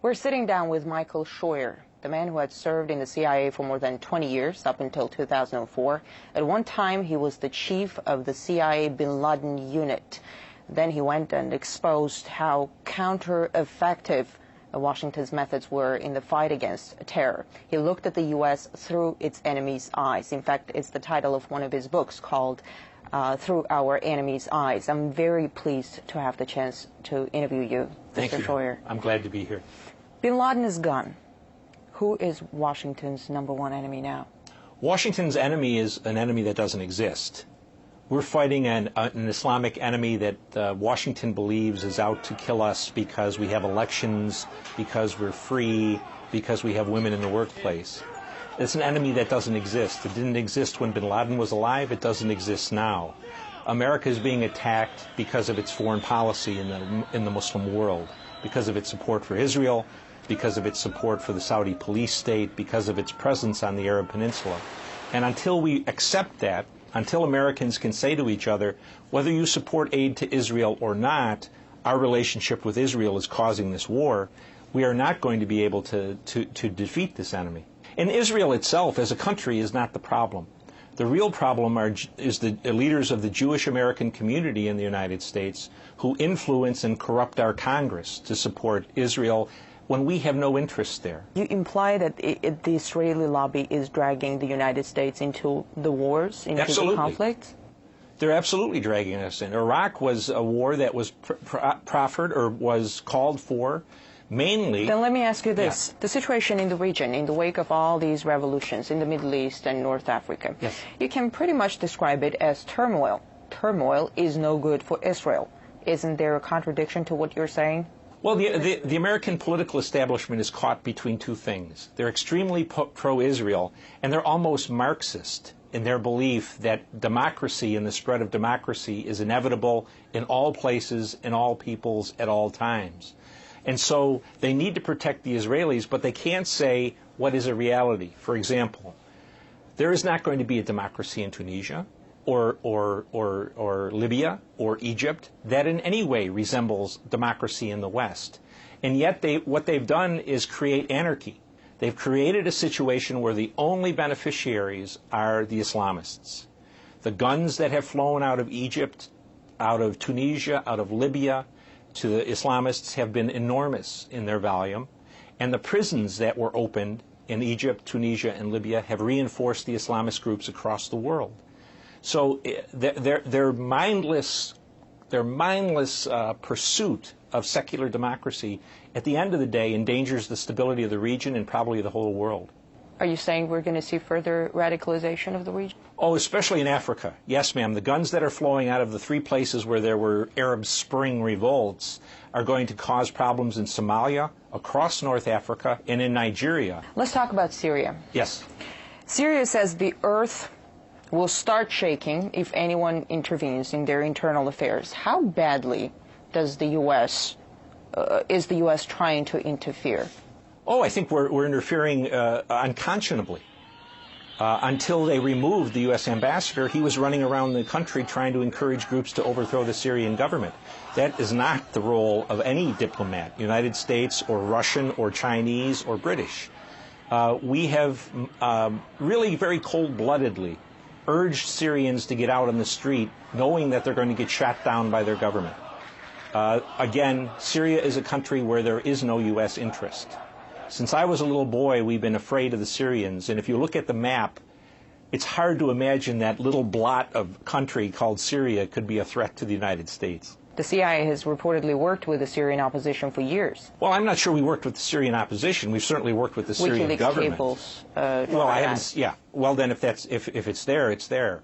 We're sitting down with Michael Scheuer, the man who had served in the CIA for more than 20 years, up until 2004. At one time, he was the chief of the CIA Bin Laden unit. Then he went and exposed how counter-effective Washington's methods were in the fight against terror. He looked at the U.S. through its enemy's eyes. In fact, it's the title of one of his books called Through Our Enemy's Eyes. I'm very pleased to have the chance to interview you, Thank Mr. you. Scheuer. I'm glad to be here. Bin Laden is gone. Who is Washington's #1 enemy now? Washington's enemy is an enemy that doesn't exist. We're fighting an Islamic enemy that Washington believes is out to kill us because we have elections, because we're free, because we have women in the workplace. It's an enemy that doesn't exist. It didn't exist when bin Laden was alive. It doesn't exist now. America is being attacked because of its foreign policy in the Muslim world, because of its support for Israel, because of its support for the Saudi police state, because of its presence on the Arab Peninsula. And until we accept that, until Americans can say to each other, whether you support aid to Israel or not, our relationship with Israel is causing this war, we are not going to be able to defeat this enemy. And Israel itself as a country is not the problem. The real problem is the leaders of the Jewish American community in the United States who influence and corrupt our Congress to support Israel when we have no interest there. You imply that the Israeli lobby is dragging the United States into the wars, into Absolutely. the conflicts? They're absolutely dragging us in. Iraq was a war that was proffered or was called for mainly... Then let me ask you this. Yeah. The situation in the region, in the wake of all these revolutions in the Middle East and North Africa, yes. You can pretty much describe it as turmoil. Turmoil is no good for Israel. Isn't there a contradiction to what you're saying? Well, the American political establishment is caught between two things. They're extremely pro-Israel, and they're almost Marxist in their belief that democracy and the spread of democracy is inevitable in all places, in all peoples, at all times. And so they need to protect the Israelis, but they can't say what is a reality. For example, there is not going to be a democracy in Tunisia, or Libya or Egypt that in any way resembles democracy in the West. And yet what they've done is create anarchy. They've created a situation where the only beneficiaries are the Islamists. The guns that have flown out of Egypt, out of Tunisia, out of Libya to the Islamists have been enormous in their volume. And the prisons that were opened in Egypt, Tunisia, and Libya have reinforced the Islamist groups across the world. So their mindless pursuit of secular democracy, at the end of the day, endangers the stability of the region and probably the whole world. Are you saying we're going to see further radicalization of the region? Oh, especially in Africa. Yes, ma'am. The guns that are flowing out of the three places where there were Arab Spring revolts are going to cause problems in Somalia, across North Africa, and in Nigeria. Let's talk about Syria. Yes. Syria says the earth will start shaking if anyone intervenes in their internal affairs. How badly does the U.S. Is the U.S. trying to interfere? Oh, I think we're interfering unconscionably. Until they removed the U.S. ambassador, he was running around the country trying to encourage groups to overthrow the Syrian government. That is not the role of any diplomat, United States or Russian or Chinese or British. We have really very cold-bloodedly urged Syrians to get out on the street knowing that they're going to get shot down by their government. Again, Syria is a country where there is no U.S. interest. Since I was a little boy, we've been afraid of the Syrians, and if you look at the map, it's hard to imagine that little blot of country called Syria could be a threat to the United States. The CIA has reportedly worked with the Syrian opposition for years. Well, I'm not sure we worked with the Syrian opposition. We've certainly worked with the Syrian government. Cables, well, I haven't. Yeah. Well, then, if it's there, it's there.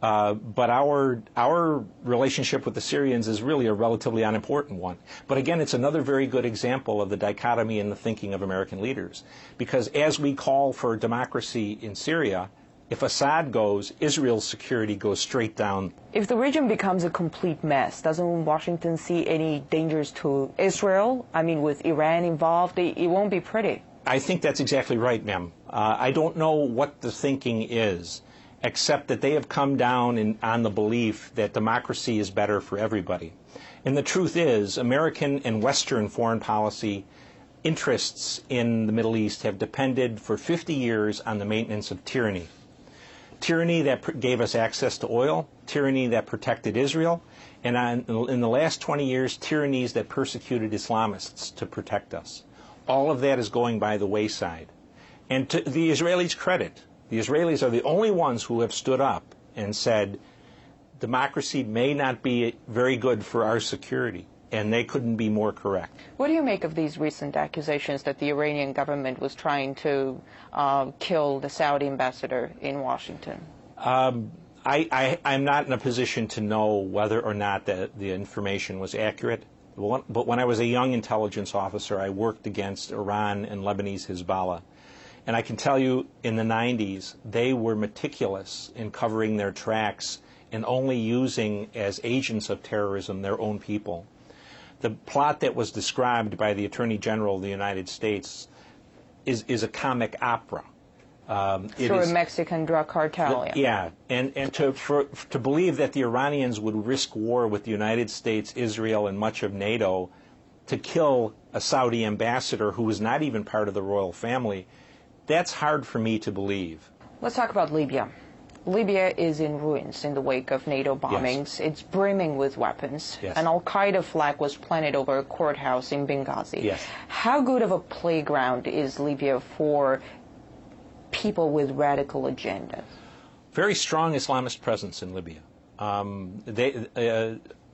But our relationship with the Syrians is really a relatively unimportant one. But again, it's another very good example of the dichotomy in the thinking of American leaders. Because as we call for democracy in Syria, if Assad goes, Israel's security goes straight down. If the region becomes a complete mess, doesn't Washington see any dangers to Israel? I mean, with Iran involved, it won't be pretty. I think that's exactly right, ma'am. I don't know what the thinking is, except that they have come down on the belief that democracy is better for everybody. And the truth is, American and Western foreign policy interests in the Middle East have depended for 50 years on the maintenance of tyranny. Tyranny that gave us access to oil, tyranny that protected Israel, and in the last 20 years, tyrannies that persecuted Islamists to protect us. All of that is going by the wayside. And to the Israelis' credit, the Israelis are the only ones who have stood up and said, democracy may not be very good for our security, and they couldn't be more correct. What do you make of these recent accusations that the Iranian government was trying to kill the Saudi ambassador in Washington? I'm not in a position to know whether or not the information was accurate. But when I was a young intelligence officer, I worked against Iran and Lebanese Hezbollah. And I can tell you, in the 90s, they were meticulous in covering their tracks and only using as agents of terrorism their own people. The plot that was described by the Attorney General of the United States is a comic opera. Through a Mexican drug cartel. Yeah, and to believe that the Iranians would risk war with the United States, Israel, and much of NATO to kill a Saudi ambassador who was not even part of the royal family, that's hard for me to believe. Let's talk about Libya. Libya is in ruins in the wake of NATO bombings. Yes. It's brimming with weapons. Yes. An al-Qaeda flag was planted over a courthouse in Benghazi. Yes. How good of a playground is Libya for people with radical agendas? Very strong Islamist presence in Libya.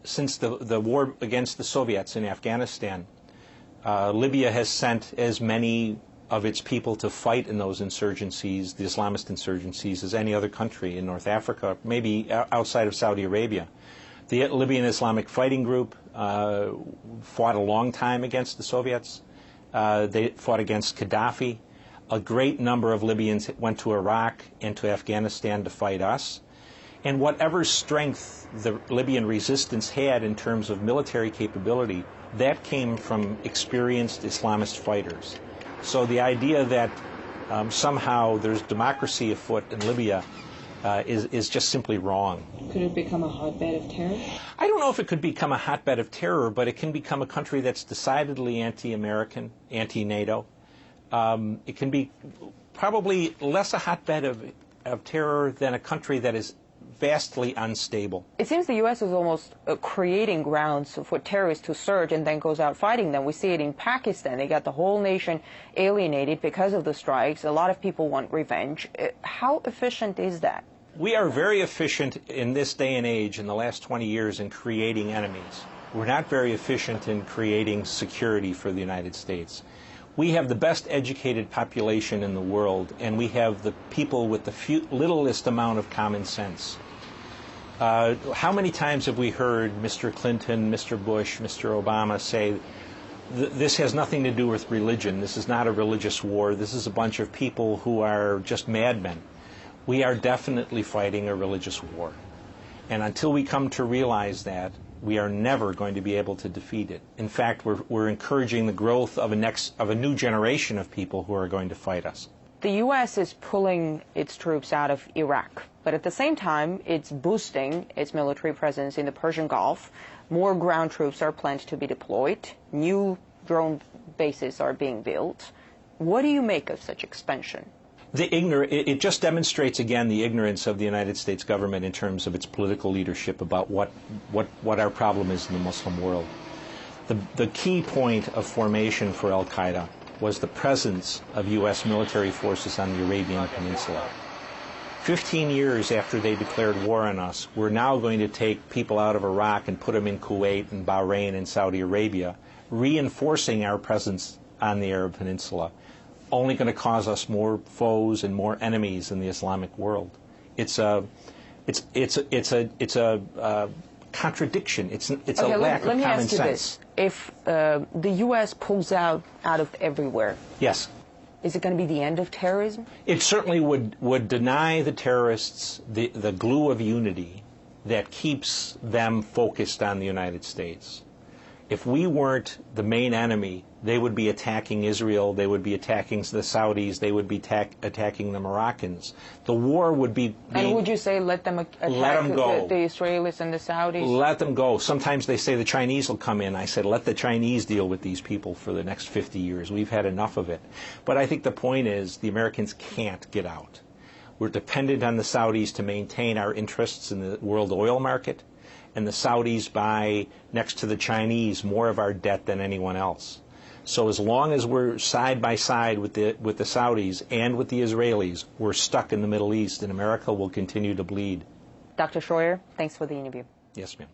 Since the war against the Soviets in Afghanistan, Libya has sent as many of its people to fight in those insurgencies, the Islamist insurgencies, as any other country in North Africa, maybe outside of Saudi Arabia. The Libyan Islamic Fighting Group fought a long time against the Soviets. They fought against Gaddafi. A great number of Libyans went to Iraq and to Afghanistan to fight us. And whatever strength the Libyan resistance had in terms of military capability, that came from experienced Islamist fighters. So the idea that somehow there's democracy afoot in Libya is just simply wrong. Could it become a hotbed of terror? I don't know if it could become a hotbed of terror, but it can become a country that's decidedly anti-American, anti-NATO. It can be probably less a hotbed of terror than a country that is vastly unstable. It seems the U.S. is almost creating grounds for terrorists to surge and then goes out fighting them. We see it in Pakistan. They got the whole nation alienated because of the strikes. A lot of people want revenge. How efficient is that? We are very efficient in this day and age, in the last 20 years, in creating enemies. We're not very efficient in creating security for the United States. We have the best educated population in the world, and we have the people with the littlest amount of common sense. How many times have we heard Mr. Clinton, Mr. Bush, Mr. Obama say, this has nothing to do with religion, this is not a religious war, this is a bunch of people who are just madmen. We are definitely fighting a religious war. And until we come to realize that, we are never going to be able to defeat it. In fact, we're encouraging the growth of a new generation of people who are going to fight us. The U.S. is pulling its troops out of Iraq, but at the same time, it's boosting its military presence in the Persian Gulf. More ground troops are planned to be deployed. New drone bases are being built. What do you make of such expansion? It just demonstrates again the ignorance of the United States government in terms of its political leadership about what our problem is in the Muslim world. The key point of formation for al-Qaeda was the presence of U.S. military forces on the Arabian Peninsula. 15 years after they declared war on us, we're now going to take people out of Iraq and put them in Kuwait and Bahrain and Saudi Arabia, reinforcing our presence on the Arab Peninsula, only going to cause us more foes and more enemies in the Islamic world. It's a contradiction. It's a lack of common sense. Let me ask you this: if the U.S. pulls out of everywhere, yes, is it going to be the end of terrorism? It certainly would deny the terrorists the glue of unity that keeps them focused on the United States. If we weren't the main enemy, they would be attacking Israel, they would be attacking the Saudis, they would be attacking the Moroccans. The war would be And would you say let them attack go. The Israelis and the Saudis? Let them go. Sometimes they say the Chinese will come in. I said, let the Chinese deal with these people for the next 50 years. We've had enough of it. But I think the point is the Americans can't get out. We're dependent on the Saudis to maintain our interests in the world oil market, and the Saudis buy, next to the Chinese, more of our debt than anyone else. So as long as we're side by side with the Saudis and with the Israelis, we're stuck in the Middle East, and America will continue to bleed. Dr. Schroyer, thanks for the interview. Yes, ma'am.